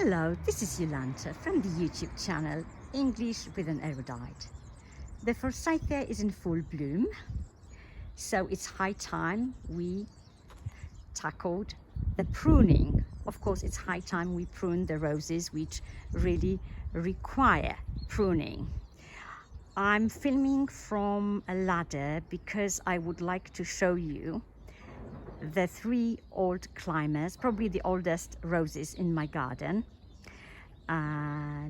Hello, this is Yolanta from the YouTube channel English with an Erudite. The forsythia is in full bloom, so it's high time we tackled the pruning. Of course, it's high time we prune the roses which really require pruning. I'm filming from a ladder because I would like to show you the three old climbers, probably the oldest roses in my garden.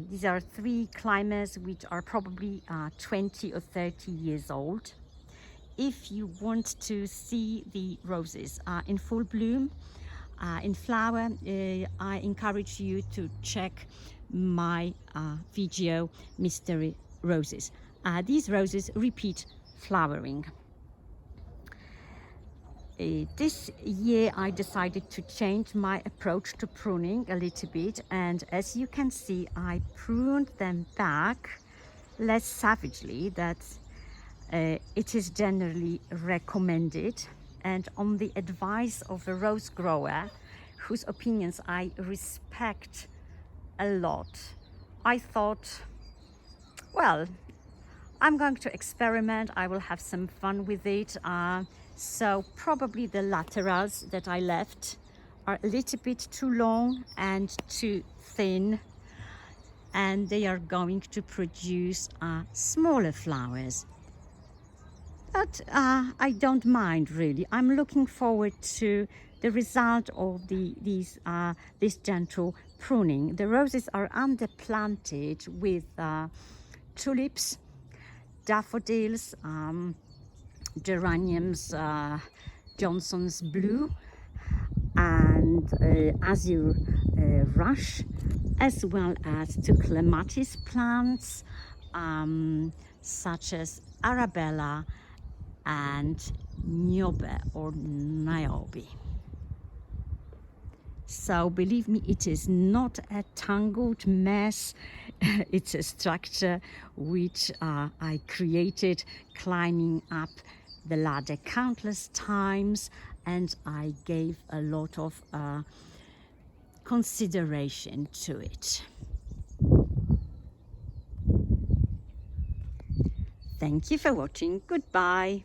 These are three climbers which are probably 20 or 30 years old. If you want to see the roses in full bloom, in flower, I encourage you to check my video Mystery Roses. These roses repeat flowering. This year I decided to change my approach to pruning a little bit, and as you can see, I pruned them back less savagely than it is generally recommended, and on the advice of a rose grower whose opinions I respect a lot. I thought, well, I'm going to experiment. I will have some fun with it. So probably the laterals that I left are a little bit too long and too thin, and they are going to produce smaller flowers. But I don't mind really. I'm looking forward to the result of this gentle pruning. The roses are underplanted with tulips, daffodils, geraniums, Johnson's blue, and azure rush, as well as to clematis plants such as arabella and niobe or niobe. So believe me, it is not a tangled mess. It's a structure which I created climbing up the ladder countless times, and I gave a lot of consideration to it. Thank you for watching. Goodbye.